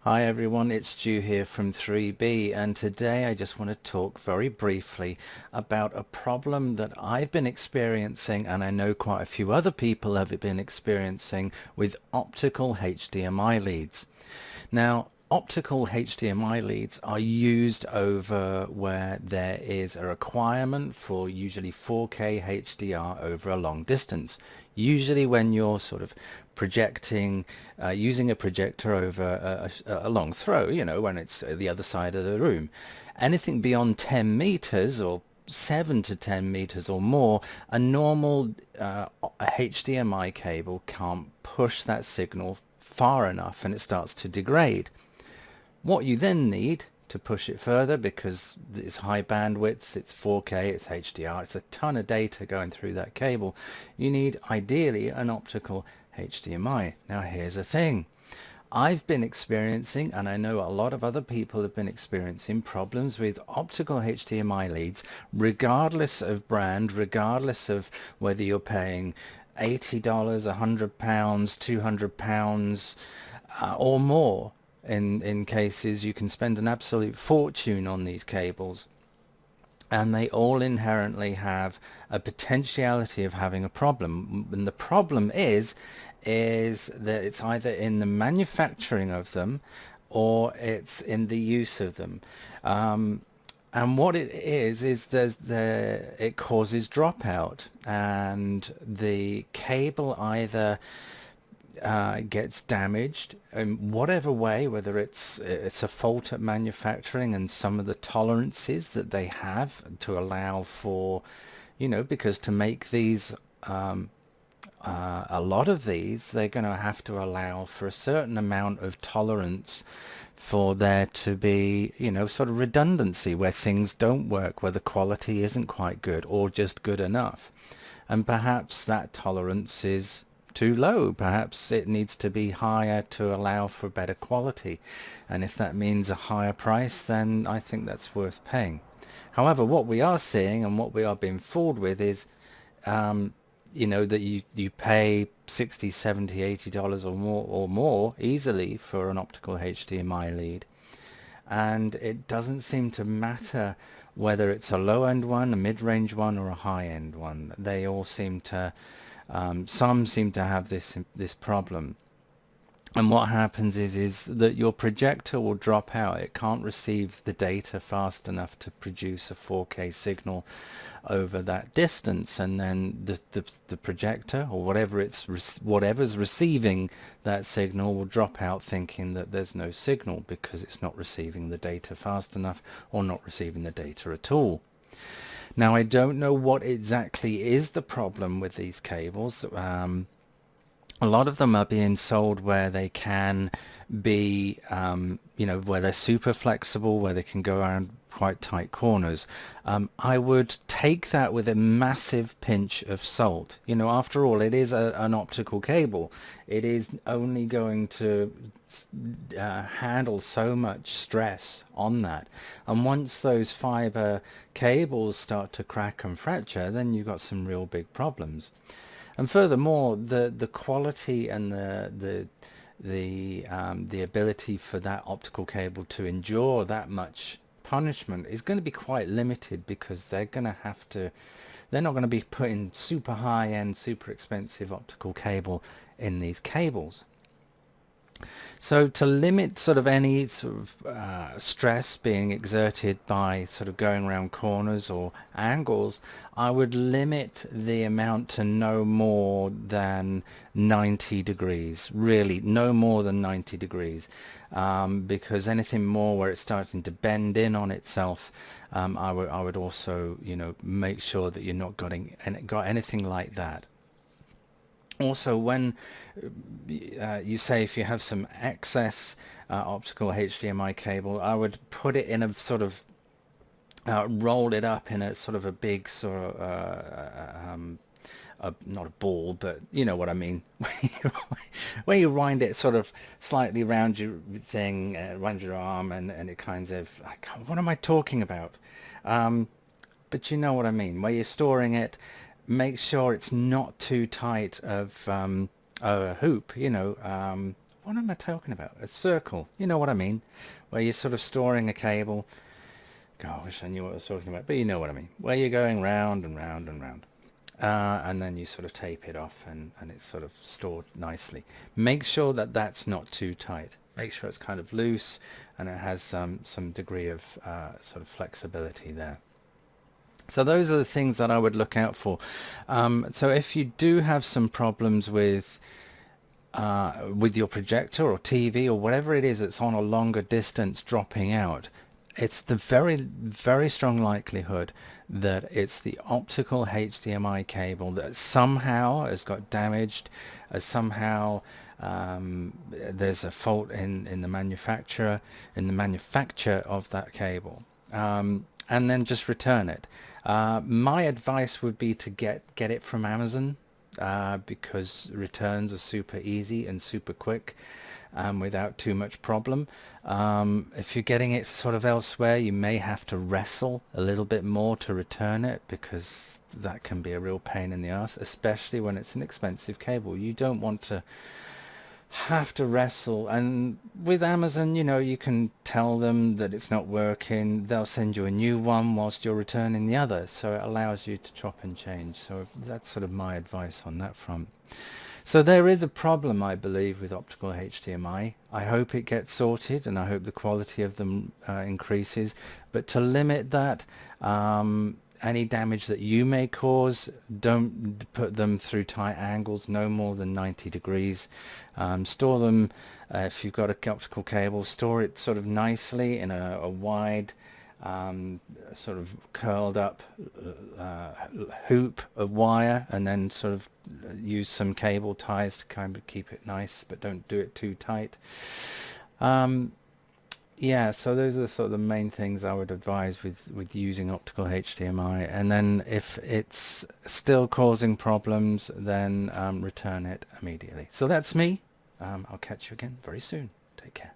Hi everyone, it's Stu here from 3B, and today I just want to talk very briefly about a problem that I've been experiencing, and I know quite a few other people have been experiencing, with optical HDMI leads. Now, optical HDMI leads are used over where there is a requirement for usually 4K HDR over a long distance. Usually when you're sort of projecting, using a projector over a long throw, you know, when it's the other side of the room. Anything beyond 10 meters or 7 to 10 meters or more, a normal HDMI cable can't push that signal far enough and it starts to degrade. What you then need to push it further, because it's high bandwidth, it's 4K, it's HDR, it's a ton of data going through that cable, you need ideally an optical HDMI. Now here's the thing. I've been experiencing, and I know a lot of other people have been experiencing, problems with optical HDMI leads, regardless of brand, regardless of whether you're paying $80, £100, £200 or more. In cases you can spend an absolute fortune on these cables, and they all inherently have a potentiality of having a problem. And the problem is that it's either in the manufacturing of them or it's in the use of them. And what it is it causes dropout, and the cable either gets damaged in whatever way, whether it's a fault at manufacturing and some of the tolerances that they have to allow for, you know, because to make these a lot of these, they're going to have to allow for a certain amount of tolerance for there to be, you know, sort of redundancy where things don't work, where the quality isn't quite good or just good enough. And perhaps that tolerance is too low. Perhaps it needs to be higher to allow for better quality. And if that means a higher price, then I think that's worth paying. However, what we are seeing and what we are being fooled with is you know, that you pay 60, 70, $80 or more easily for an optical HDMI lead, and it doesn't seem to matter whether it's a low-end one, a mid-range one, or a high-end one. They all seem to some seem to have this problem. And what happens is that your projector will drop out. It can't receive the data fast enough to produce a 4K signal over that distance, and then the projector or whatever's receiving that signal will drop out, thinking that there's no signal because it's not receiving the data fast enough or not receiving the data at all. Now, I don't know what exactly is the problem with these cables. A lot of them are being sold where they can be, you know, where they're super flexible, where they can go around quite tight corners. I would take that with a massive pinch of salt. You know, after all, it is an optical cable. It is only going to handle so much stress on that. And once those fiber cables start to crack and fracture, then you've got some real big problems. And furthermore, the quality and the ability for that optical cable to endure that much punishment is going to be quite limited, because they're not going to be putting super high-end, super expensive optical cable in these cables. So to limit sort of any sort of stress being exerted by sort of going around corners or angles, I would limit the amount to no more than 90 degrees, really no more than 90 degrees, because anything more where it's starting to bend in on itself, I would also, you know, make sure that you're not got anything like that. Also, when you say if you have some excess optical HDMI cable, I would put it in a sort of roll it up in a sort of a big sort of not a ball, but you know what I mean. Where you wind it sort of slightly around your thing, around your arm, and it kind of, what am I talking about? But you know what I mean. Where you're storing it, make sure it's not too tight of a hoop, you know, what am I talking about? A circle. You know what I mean? Where you're sort of storing a cable. God, I wish I knew what I was talking about, but you know what I mean. Where you're going round and round and round. And then you sort of tape it off and it's sort of stored nicely. Make sure that that's not too tight. Make sure it's kind of loose and it has some degree of sort of flexibility there. So those are the things that I would look out for. So if you do have some problems with your projector or TV or whatever it is that's on a longer distance dropping out, it's the very strong likelihood that it's the optical HDMI cable that somehow has got damaged, somehow there's a fault in the manufacture of that cable, and then just return it. My advice would be to get it from Amazon, because returns are super easy and super quick, without too much problem. If you're getting it sort of elsewhere, you may have to wrestle a little bit more to return it, because that can be a real pain in the ass, especially when it's an expensive cable. You don't want to have to wrestle. And with Amazon, you know, you can tell them that it's not working, they'll send you a new one whilst you're returning the other, so it allows you to chop and change. So that's sort of my advice on that front. So there is a problem, I believe, with optical HDMI. I hope it gets sorted, and I hope the quality of them increases. But to limit that, any damage that you may cause, don't put them through tight angles, no more than 90 degrees. Store them, if you've got an optical cable, store it sort of nicely in a wide, sort of curled up hoop of wire, and then sort of use some cable ties to kind of keep it nice, but don't do it too tight. Yeah, so those are sort of the main things I would advise with using optical HDMI. And then if it's still causing problems, then return it immediately. So that's me. I'll catch you again very soon. Take care.